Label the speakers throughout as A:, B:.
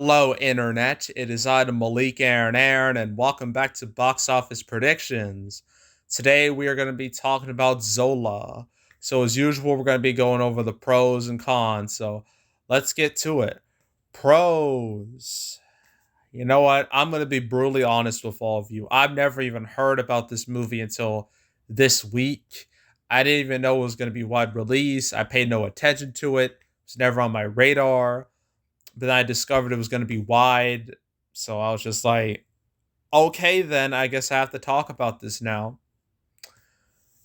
A: Hello, Internet. It is I, the Malik Aaron, and welcome back to Box Office Predictions. Today, we are going to be talking about Zola. So, as usual, we're going to be going over the pros and cons. So, let's get to it. Pros. You know what? I'm going to be brutally honest with all of you. I've never even heard about this movie until this week. I didn't even know it was going to be wide release. I paid no attention to it. It was never on my radar. But then I discovered it was going to be wide. So I was just like, okay, then I guess I have to talk about this now.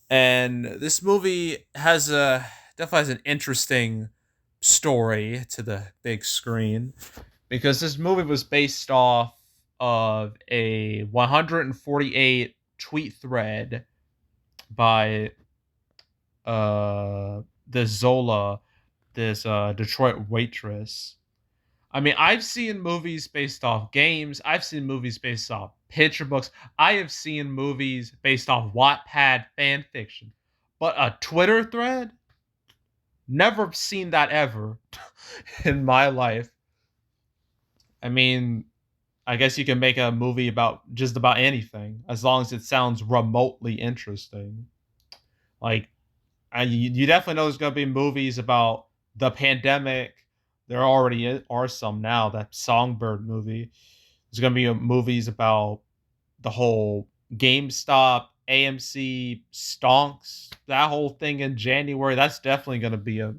A: And this movie has a definitely has an interesting story to the big screen because this movie was based off of a 148 tweet thread by this Zola, this Detroit waitress. I mean, I've seen movies based off games. I've seen movies based off picture books. I have seen movies based off Wattpad fan fiction. But a Twitter thread? Never seen that ever in my life. I mean, I guess you can make a movie about just about anything as long as it sounds remotely interesting. Like, you definitely know there's going to be movies about the pandemic. There already are some now. That Songbird movie. There's going to be movies about the whole GameStop, AMC, Stonks, that whole thing in January. That's definitely going to be a.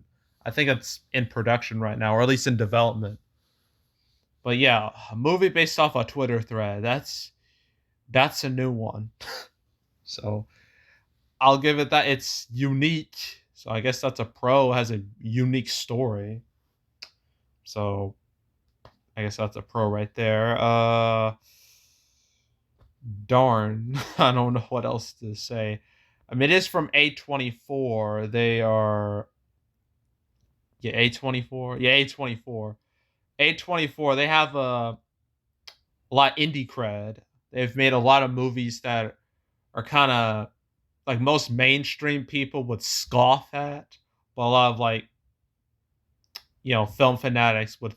A: I think it's in production right now, or at least in development. But yeah, a movie based off a Twitter thread. That's a new one. So I'll give it that. It's unique. So I guess that's a pro. Has a unique story. So I guess that's a pro right there. Darn. I don't know what else to say. I mean, it is from A24. They are. Yeah, A24. Yeah, A24. A24, they have a lot of indie cred. They've made a lot of movies that are kind of like most mainstream people would scoff at, but a lot of like, film fanatics would,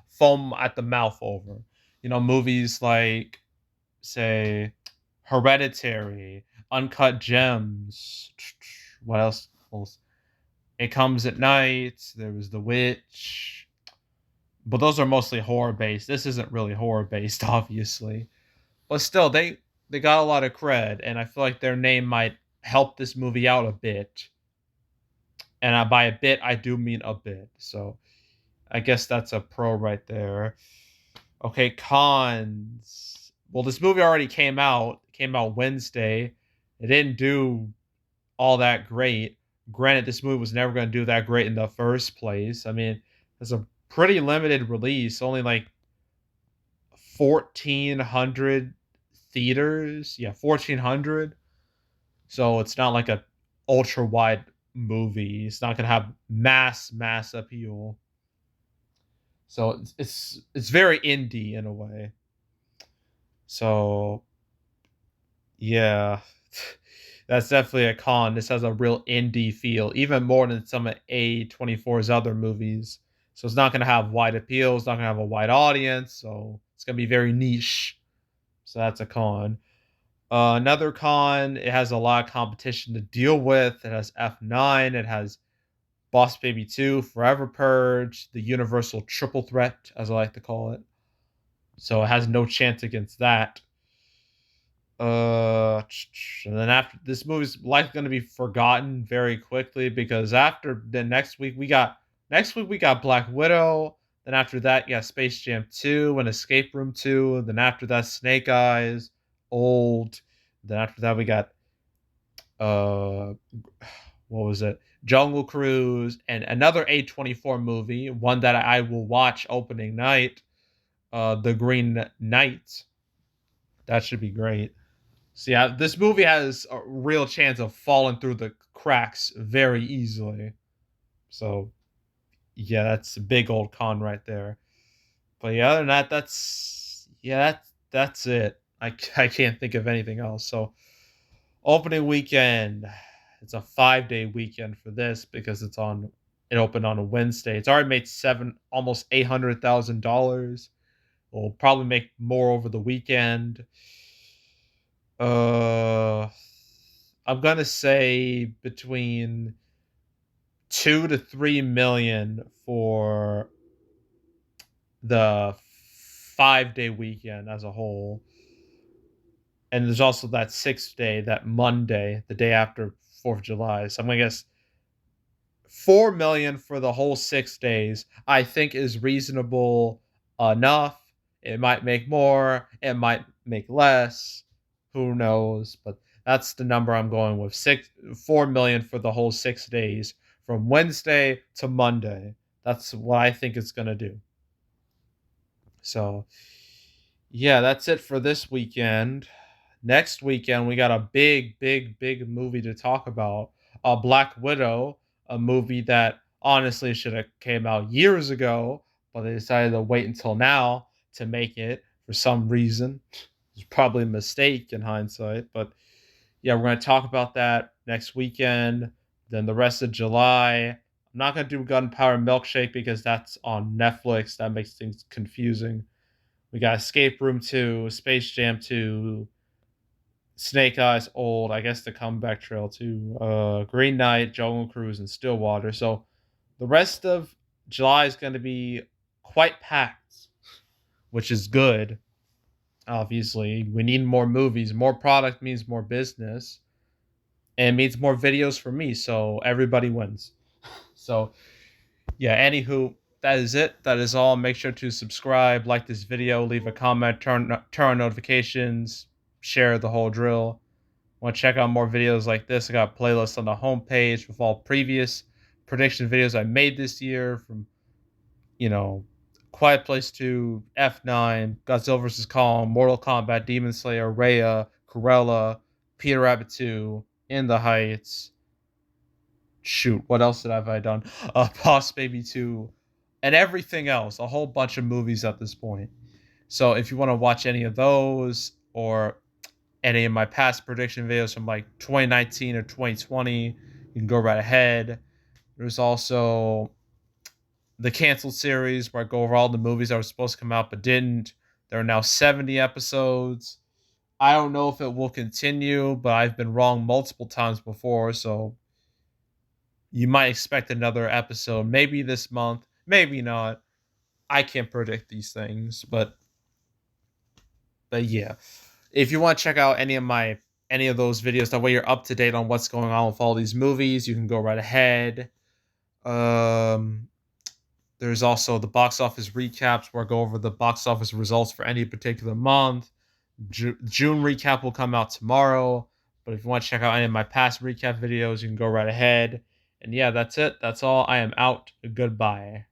A: foam at the mouth over. Movies like, say, Hereditary, Uncut Gems. What else? It Comes at Night. There was The Witch. But those are mostly horror based. This isn't really horror based, obviously. But still, they got a lot of cred, and I feel like their name might help this movie out a bit. And by a bit, I do mean a bit. So I guess that's a pro right there. Okay, cons. Well, this movie already came out. It came out Wednesday. It didn't do all that great. Granted, this movie was never going to do that great in the first place. I mean, it's a pretty limited release, only like 1,400 theaters. Yeah, 1,400. So it's not like a ultra wide movie. It's not going to have mass appeal. So it's very indie in a way. So yeah, that's definitely a con. This has a real indie feel, even more than some of A24's other movies. So it's not going to have wide appeal. It's not going to have a wide audience. So it's going to be very niche. So that's a con. Another con, it has a lot of competition to deal with. It has F9. It has Boss Baby 2, Forever Purge, the Universal Triple Threat, as I like to call it. So it has no chance against that. And then after this movie's likely going to be forgotten very quickly because after the next week we got Black Widow. Then after that, yeah, Space Jam 2 and Escape Room 2. Then after that, Snake Eyes, Old. Then after that, we got uh, what was it? Jungle Cruise and another A24 movie, one that I will watch opening night. The Green Knight. That should be great. So yeah, this movie has a real chance of falling through the cracks very easily. So yeah, that's a big old con right there. But yeah, other than that, that's it. I can't think of anything else. So opening weekend, it's a 5-day weekend for this because it's on It opened on a Wednesday. It's already made almost $800,000. We'll probably make more over the weekend. Uh, I'm gonna say between 2 to 3 million for the 5 day weekend as a whole. And there's also that 6th day, that Monday, the day after 4th of July. So I'm gonna guess 4 million for the whole 6 days. I think is reasonable enough. It might make more. It might make less. Who knows? But that's the number I'm going with. 4 million for the whole 6 days from Wednesday to Monday. That's what I think it's gonna do. So yeah, that's it for this weekend. Next weekend, we got a big, big, big movie to talk about. Black Widow, a movie that honestly should have came out years ago, but they decided to wait until now to make it for some reason. It's probably a mistake in hindsight, but yeah, we're going to talk about that next weekend. Then the rest of July, I'm not going to do Gunpowder Milkshake because that's on Netflix. That makes things confusing. We got Escape Room 2, Space Jam 2, Snake Eyes old, I guess the comeback trail too. Green Knight, Jungle Cruise, and Stillwater. So the rest of July is going to be quite packed, which is good. Obviously, we need more movies. More product means more business, and means more videos for me. So everybody wins. So yeah. Anywho, that is it. That is all. Make sure to subscribe, like this video, leave a comment, turn on notifications, share the whole drill. Want to check out more videos like this? I got a playlist on the homepage with all previous prediction videos I made this year from, you know, Quiet Place 2, F9, Godzilla vs. Kong, Mortal Kombat, Demon Slayer, Raya, Cruella, Peter Rabbit 2, In the Heights. Shoot, what else have I done? Boss Baby 2, and everything else. A whole bunch of movies at this point. So if you want to watch any of those or any of my past prediction videos from like 2019 or 2020, you can go right ahead. There's also the canceled series where I go over all the movies that were supposed to come out but didn't. There are now 70 episodes. I don't know if it will continue, but I've been wrong multiple times before, so you might expect another episode maybe this month, maybe not. I can't predict these things, but yeah. If you want to check out any of those videos, that way you're up to date on what's going on with all these movies, you can go right ahead. Um, there's also the box office recaps where I go over the box office results for any particular month. June recap will come out tomorrow. But if you want to check out any of my past recap videos, you can go right ahead. And yeah, that's it. That's all. I am out. Goodbye.